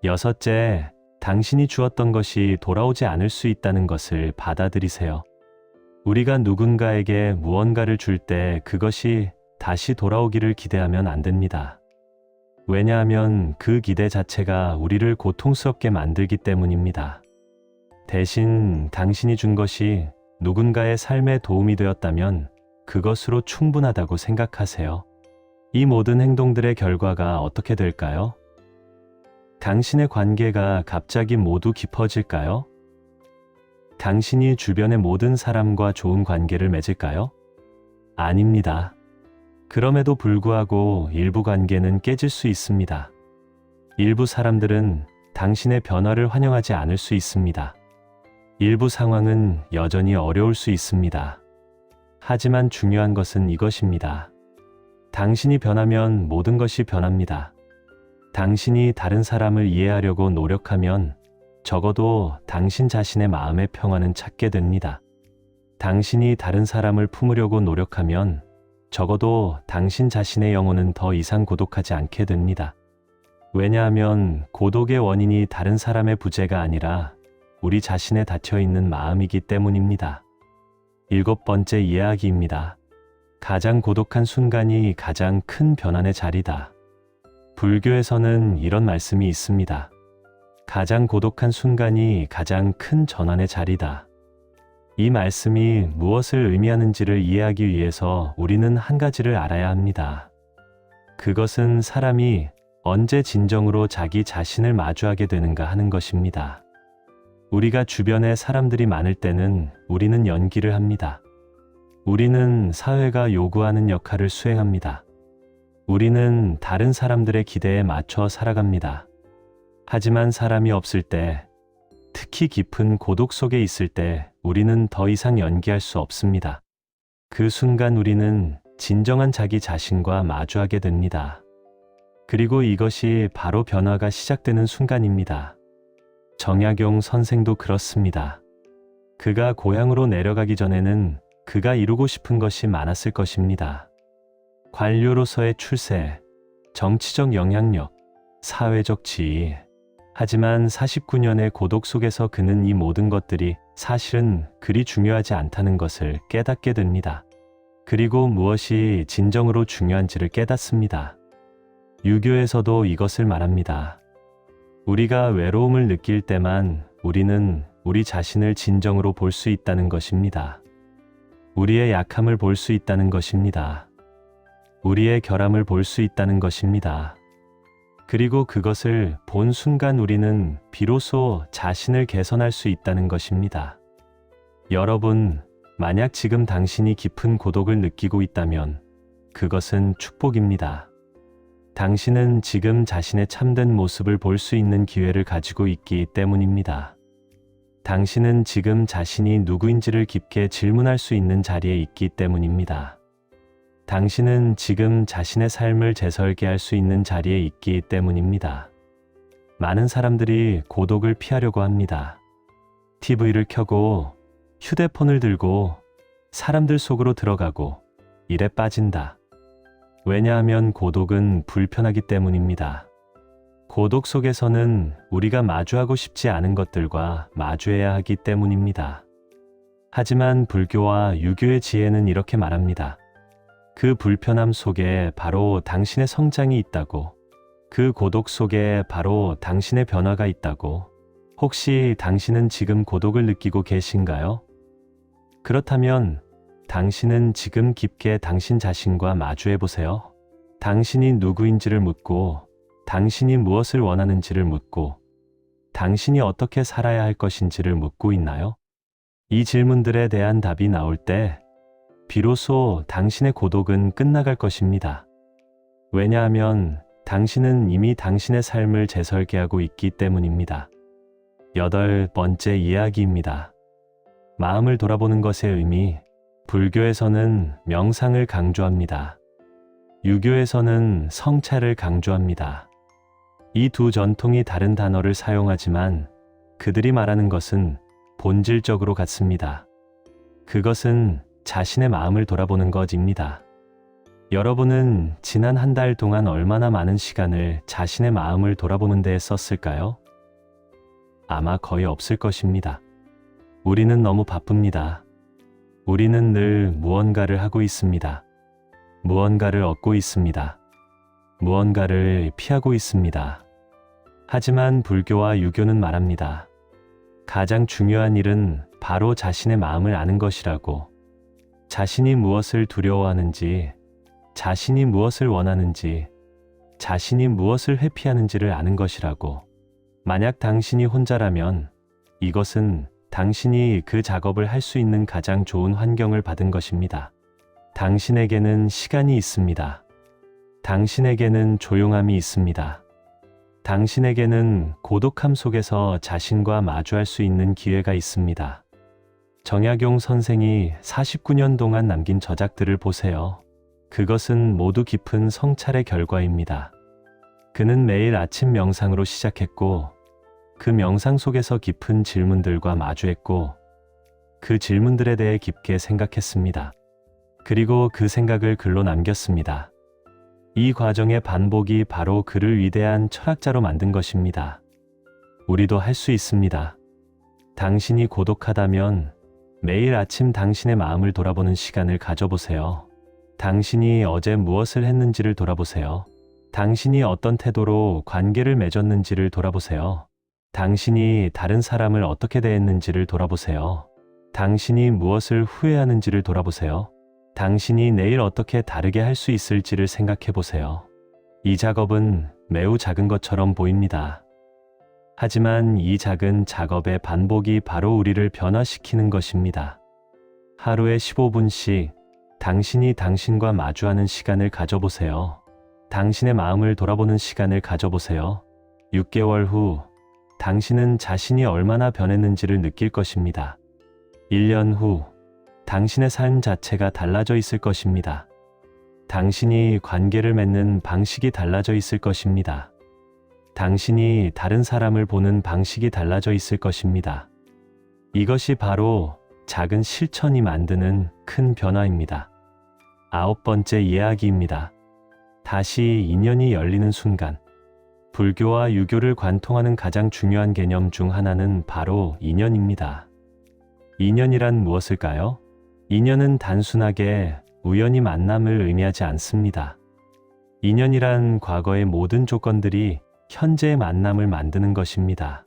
여섯째, 당신이 주었던 것이 돌아오지 않을 수 있다는 것을 받아들이세요. 우리가 누군가에게 무언가를 줄 때 그것이 다시 돌아오기를 기대하면 안 됩니다. 왜냐하면 그 기대 자체가 우리를 고통스럽게 만들기 때문입니다. 대신 당신이 준 것이 누군가의 삶에 도움이 되었다면 그것으로 충분하다고 생각하세요. 이 모든 행동들의 결과가 어떻게 될까요? 당신의 관계가 갑자기 모두 깊어질까요? 당신이 주변의 모든 사람과 좋은 관계를 맺을까요? 아닙니다. 그럼에도 불구하고 일부 관계는 깨질 수 있습니다. 일부 사람들은 당신의 변화를 환영하지 않을 수 있습니다. 일부 상황은 여전히 어려울 수 있습니다. 하지만 중요한 것은 이것입니다. 당신이 변하면 모든 것이 변합니다. 당신이 다른 사람을 이해하려고 노력하면 적어도 당신 자신의 마음의 평화는 찾게 됩니다. 당신이 다른 사람을 품으려고 노력하면 적어도 당신 자신의 영혼은 더 이상 고독하지 않게 됩니다. 왜냐하면 고독의 원인이 다른 사람의 부재가 아니라 우리 자신에 닫혀있는 마음이기 때문입니다. 7번째 이야기입니다. 가장 고독한 순간이 가장 큰 변환의 자리다. 불교에서는 이런 말씀이 있습니다. 가장 고독한 순간이 가장 큰 전환의 자리다. 이 말씀이 무엇을 의미하는지를 이해하기 위해서 우리는 한 가지를 알아야 합니다. 그것은 사람이 언제 진정으로 자기 자신을 마주하게 되는가 하는 것입니다. 우리가 주변에 사람들이 많을 때는 우리는 연기를 합니다. 우리는 사회가 요구하는 역할을 수행합니다. 우리는 다른 사람들의 기대에 맞춰 살아갑니다. 하지만 사람이 없을 때, 특히 깊은 고독 속에 있을 때 우리는 더 이상 연기할 수 없습니다. 그 순간 우리는 진정한 자기 자신과 마주하게 됩니다. 그리고 이것이 바로 변화가 시작되는 순간입니다. 정약용 선생도 그렇습니다. 그가 고향으로 내려가기 전에는 그가 이루고 싶은 것이 많았을 것입니다. 관료로서의 출세, 정치적 영향력, 사회적 지위. 하지만 49년의 고독 속에서 그는 이 모든 것들이 사실은 그리 중요하지 않다는 것을 깨닫게 됩니다. 그리고 무엇이 진정으로 중요한지를 깨닫습니다. 유교에서도 이것을 말합니다. 우리가 외로움을 느낄 때만 우리는 우리 자신을 진정으로 볼 수 있다는 것입니다. 우리의 약함을 볼 수 있다는 것입니다. 우리의 결함을 볼 수 있다는 것입니다. 그리고 그것을 본 순간 우리는 비로소 자신을 개선할 수 있다는 것입니다. 여러분, 만약 지금 당신이 깊은 고독을 느끼고 있다면 그것은 축복입니다. 당신은 지금 자신의 참된 모습을 볼 수 있는 기회를 가지고 있기 때문입니다. 당신은 지금 자신이 누구인지를 깊게 질문할 수 있는 자리에 있기 때문입니다. 당신은 지금 자신의 삶을 재설계할 수 있는 자리에 있기 때문입니다. 많은 사람들이 고독을 피하려고 합니다. TV를 켜고 휴대폰을 들고 사람들 속으로 들어가고 일에 빠진다. 왜냐하면 고독은 불편하기 때문입니다. 고독 속에서는 우리가 마주하고 싶지 않은 것들과 마주해야 하기 때문입니다. 하지만 불교와 유교의 지혜는 이렇게 말합니다. 그 불편함 속에 바로 당신의 성장이 있다고, 그 고독 속에 바로 당신의 변화가 있다고. 혹시 당신은 지금 고독을 느끼고 계신가요? 그렇다면 당신은 지금 깊게 당신 자신과 마주해 보세요. 당신이 누구인지를 묻고, 당신이 무엇을 원하는지를 묻고, 당신이 어떻게 살아야 할 것인지를 묻고 있나요? 이 질문들에 대한 답이 나올 때 비로소 당신의 고독은 끝나갈 것입니다. 왜냐하면 당신은 이미 당신의 삶을 재설계하고 있기 때문입니다. 8번째 이야기입니다. 마음을 돌아보는 것의 의미. 불교에서는 명상을 강조합니다. 유교에서는 성찰을 강조합니다. 이 두 전통이 다른 단어를 사용하지만 그들이 말하는 것은 본질적으로 같습니다. 그것은 자신의 마음을 돌아보는 것입니다. 여러분은 지난 한 달 동안 얼마나 많은 시간을 자신의 마음을 돌아보는 데에 썼을까요? 아마 거의 없을 것입니다. 우리는 너무 바쁩니다. 우리는 늘 무언가를 하고 있습니다. 무언가를 얻고 있습니다. 무언가를 피하고 있습니다. 하지만 불교와 유교는 말합니다. 가장 중요한 일은 바로 자신의 마음을 아는 것이라고. 자신이 무엇을 두려워하는지, 자신이 무엇을 원하는지, 자신이 무엇을 회피하는지를 아는 것이라고. 만약 당신이 혼자라면 이것은 당신이 그 작업을 할 수 있는 가장 좋은 환경을 받은 것입니다. 당신에게는 시간이 있습니다. 당신에게는 조용함이 있습니다. 당신에게는 고독함 속에서 자신과 마주할 수 있는 기회가 있습니다. 정약용 선생이 49년 동안 남긴 저작들을 보세요. 그것은 모두 깊은 성찰의 결과입니다. 그는 매일 아침 명상으로 시작했고, 그 명상 속에서 깊은 질문들과 마주했고, 그 질문들에 대해 깊게 생각했습니다. 그리고 그 생각을 글로 남겼습니다. 이 과정의 반복이 바로 그를 위대한 철학자로 만든 것입니다. 우리도 할 수 있습니다. 당신이 고독하다면 매일 아침 당신의 마음을 돌아보는 시간을 가져보세요. 당신이 어제 무엇을 했는지를 돌아보세요. 당신이 어떤 태도로 관계를 맺었는지를 돌아보세요. 당신이 다른 사람을 어떻게 대했는지를 돌아보세요. 당신이 무엇을 후회하는지를 돌아보세요. 당신이 내일 어떻게 다르게 할 수 있을지를 생각해 보세요. 이 작업은 매우 작은 것처럼 보입니다. 하지만 이 작은 작업의 반복이 바로 우리를 변화시키는 것입니다. 하루에 15분씩 당신이 당신과 마주하는 시간을 가져보세요. 당신의 마음을 돌아보는 시간을 가져보세요. 6개월 후 당신은 자신이 얼마나 변했는지를 느낄 것입니다. 1년 후 당신의 삶 자체가 달라져 있을 것입니다. 당신이 관계를 맺는 방식이 달라져 있을 것입니다. 당신이 다른 사람을 보는 방식이 달라져 있을 것입니다. 이것이 바로 작은 실천이 만드는 큰 변화입니다. 9번째 이야기입니다. 다시 인연이 열리는 순간. 불교와 유교를 관통하는 가장 중요한 개념 중 하나는 바로 인연입니다. 인연이란 무엇일까요? 인연은 단순하게 우연히 만남을 의미하지 않습니다. 인연이란 과거의 모든 조건들이 현재의 만남을 만드는 것입니다.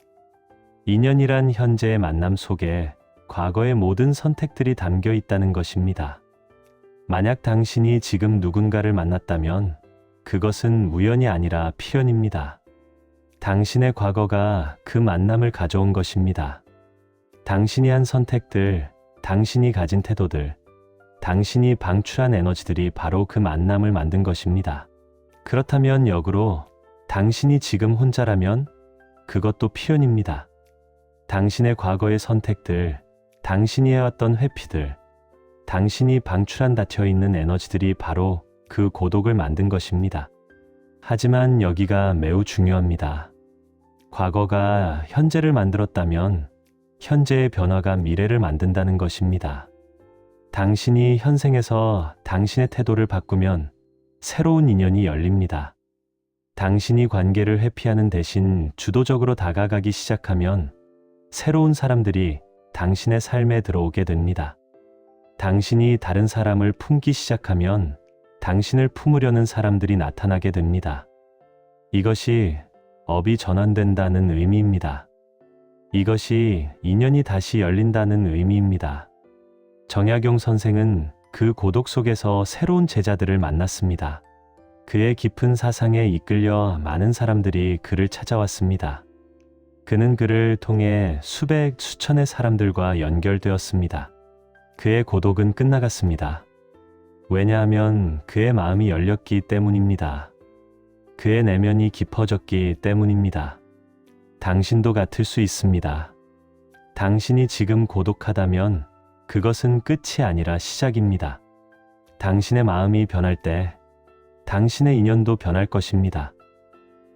인연이란 현재의 만남 속에 과거의 모든 선택들이 담겨 있다는 것입니다. 만약 당신이 지금 누군가를 만났다면 그것은 우연이 아니라 필연입니다. 당신의 과거가 그 만남을 가져온 것입니다. 당신이 한 선택들, 당신이 가진 태도들, 당신이 방출한 에너지들이 바로 그 만남을 만든 것입니다. 그렇다면 역으로 당신이 지금 혼자라면 그것도 필연입니다. 당신의 과거의 선택들, 당신이 해왔던 회피들, 당신이 방출한 닫혀있는 에너지들이 바로 그 고독을 만든 것입니다. 하지만 여기가 매우 중요합니다. 과거가 현재를 만들었다면 현재의 변화가 미래를 만든다는 것입니다. 당신이 현생에서 당신의 태도를 바꾸면 새로운 인연이 열립니다. 당신이 관계를 회피하는 대신 주도적으로 다가가기 시작하면 새로운 사람들이 당신의 삶에 들어오게 됩니다. 당신이 다른 사람을 품기 시작하면 당신을 품으려는 사람들이 나타나게 됩니다. 이것이 업이 전환된다는 의미입니다. 이것이 인연이 다시 열린다는 의미입니다. 정약용 선생은 그 고독 속에서 새로운 제자들을 만났습니다. 그의 깊은 사상에 이끌려 많은 사람들이 그를 찾아왔습니다. 그는 그를 통해 수백, 수천의 사람들과 연결되었습니다. 그의 고독은 끝나갔습니다. 왜냐하면 그의 마음이 열렸기 때문입니다. 그의 내면이 깊어졌기 때문입니다. 당신도 같을 수 있습니다. 당신이 지금 고독하다면 그것은 끝이 아니라 시작입니다. 당신의 마음이 변할 때 당신의 인연도 변할 것입니다.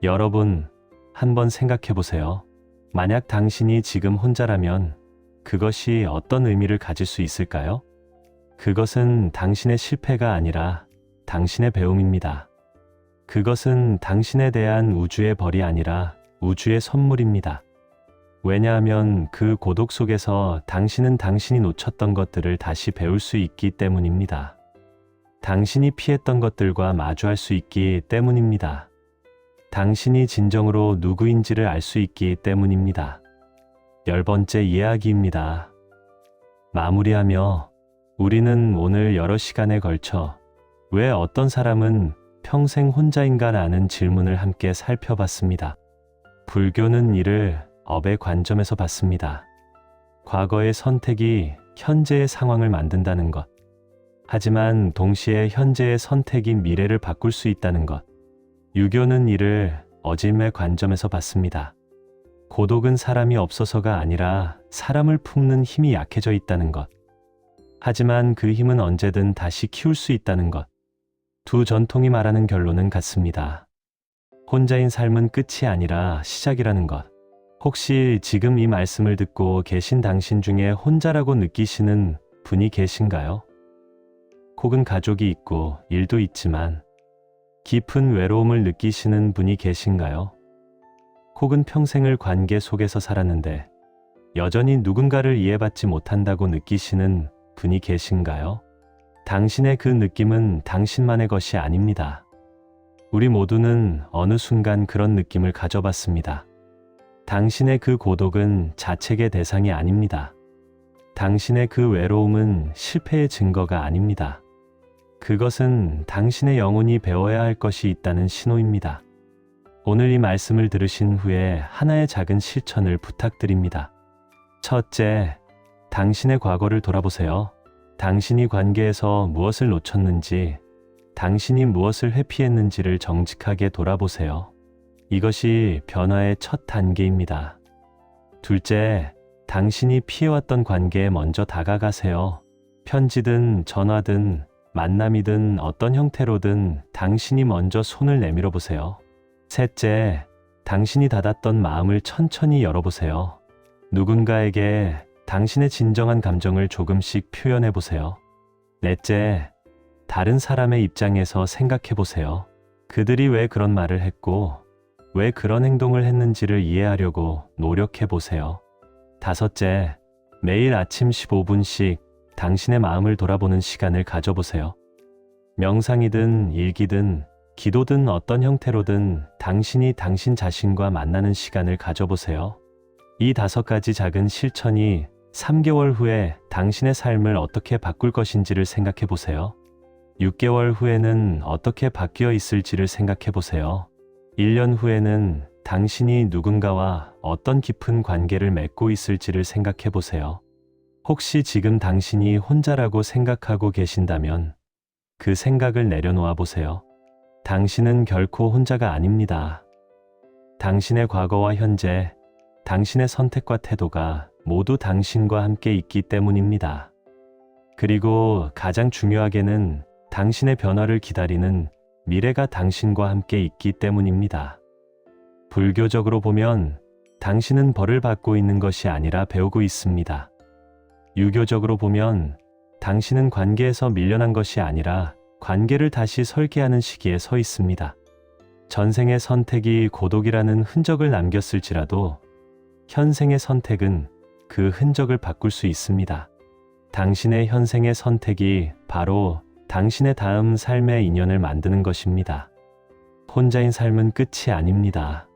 여러분, 한번 생각해 보세요. 만약 당신이 지금 혼자라면 그것이 어떤 의미를 가질 수 있을까요? 그것은 당신의 실패가 아니라 당신의 배움입니다. 그것은 당신에 대한 우주의 벌이 아니라 우주의 선물입니다. 왜냐하면 그 고독 속에서 당신은 당신이 놓쳤던 것들을 다시 배울 수 있기 때문입니다. 당신이 피했던 것들과 마주할 수 있기 때문입니다. 당신이 진정으로 누구인지를 알 수 있기 때문입니다. 10번째 이야기입니다. 마무리하며 우리는 오늘 여러 시간에 걸쳐 왜 어떤 사람은 평생 혼자인가라는 질문을 함께 살펴봤습니다. 불교는 이를 업의 관점에서 봤습니다. 과거의 선택이 현재의 상황을 만든다는 것. 하지만 동시에 현재의 선택이 미래를 바꿀 수 있다는 것. 유교는 이를 어짐의 관점에서 봤습니다. 고독은 사람이 없어서가 아니라 사람을 품는 힘이 약해져 있다는 것. 하지만 그 힘은 언제든 다시 키울 수 있다는 것. 두 전통이 말하는 결론은 같습니다. 혼자인 삶은 끝이 아니라 시작이라는 것. 혹시 지금 이 말씀을 듣고 계신 당신 중에 혼자라고 느끼시는 분이 계신가요? 혹은 가족이 있고 일도 있지만 깊은 외로움을 느끼시는 분이 계신가요? 혹은 평생을 관계 속에서 살았는데 여전히 누군가를 이해받지 못한다고 느끼시는 분이 계신가요? 당신의 그 느낌은 당신만의 것이 아닙니다. 우리 모두는 어느 순간 그런 느낌을 가져봤습니다. 당신의 그 고독은 자책의 대상이 아닙니다. 당신의 그 외로움은 실패의 증거가 아닙니다. 그것은 당신의 영혼이 배워야 할 것이 있다는 신호입니다. 오늘 이 말씀을 들으신 후에 하나의 작은 실천을 부탁드립니다. 첫째, 당신의 과거를 돌아보세요. 당신이 관계에서 무엇을 놓쳤는지, 당신이 무엇을 회피했는지를 정직하게 돌아보세요. 이것이 변화의 첫 단계입니다. 둘째, 당신이 피해왔던 관계에 먼저 다가가세요. 편지든 전화든 만남이든 어떤 형태로든 당신이 먼저 손을 내밀어 보세요. 셋째, 당신이 닫았던 마음을 천천히 열어보세요. 누군가에게 당신의 진정한 감정을 조금씩 표현해 보세요. 넷째, 다른 사람의 입장에서 생각해 보세요. 그들이 왜 그런 말을 했고, 왜 그런 행동을 했는지를 이해하려고 노력해 보세요. 다섯째, 매일 아침 15분씩 당신의 마음을 돌아보는 시간을 가져보세요. 명상이든 일기든 기도든 어떤 형태로든 당신이 당신 자신과 만나는 시간을 가져보세요. 이 5가지 작은 실천이 3개월 후에 당신의 삶을 어떻게 바꿀 것인지를 생각해 보세요. 6개월 후에는 어떻게 바뀌어 있을지를 생각해 보세요. 1년 후에는 당신이 누군가와 어떤 깊은 관계를 맺고 있을지를 생각해 보세요. 혹시 지금 당신이 혼자라고 생각하고 계신다면 그 생각을 내려놓아 보세요. 당신은 결코 혼자가 아닙니다. 당신의 과거와 현재, 당신의 선택과 태도가 모두 당신과 함께 있기 때문입니다. 그리고 가장 중요하게는 당신의 변화를 기다리는 미래가 당신과 함께 있기 때문입니다. 불교적으로 보면 당신은 벌을 받고 있는 것이 아니라 배우고 있습니다. 유교적으로 보면 당신은 관계에서 밀려난 것이 아니라 관계를 다시 설계하는 시기에 서 있습니다. 전생의 선택이 고독이라는 흔적을 남겼을지라도 현생의 선택은 그 흔적을 바꿀 수 있습니다. 당신의 현생의 선택이 바로 당신의 다음 삶의 인연을 만드는 것입니다. 혼자인 삶은 끝이 아닙니다.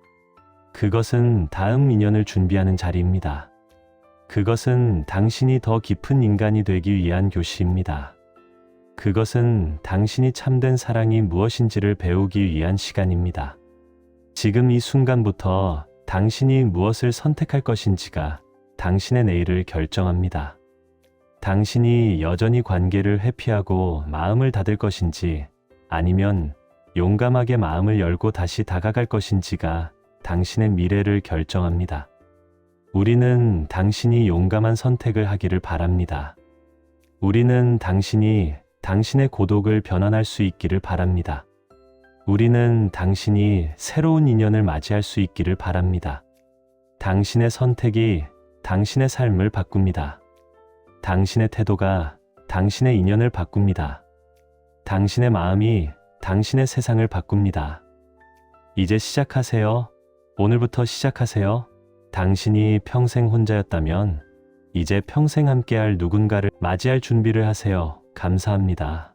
그것은 다음 인연을 준비하는 자리입니다. 그것은 당신이 더 깊은 인간이 되기 위한 교시입니다. 그것은 당신이 참된 사랑이 무엇인지를 배우기 위한 시간입니다. 지금 이 순간부터 당신이 무엇을 선택할 것인지가 당신의 내일을 결정합니다. 당신이 여전히 관계를 회피하고 마음을 닫을 것인지 아니면 용감하게 마음을 열고 다시 다가갈 것인지가 당신의 미래를 결정합니다. 우리는 당신이 용감한 선택을 하기를 바랍니다. 우리는 당신이 당신의 고독을 변환할 수 있기를 바랍니다. 우리는 당신이 새로운 인연을 맞이할 수 있기를 바랍니다. 당신의 선택이 당신의 삶을 바꿉니다. 당신의 태도가 당신의 인연을 바꿉니다. 당신의 마음이 당신의 세상을 바꿉니다. 이제 시작하세요. 오늘부터 시작하세요. 당신이 평생 혼자였다면 이제 평생 함께할 누군가를 맞이할 준비를 하세요. 감사합니다.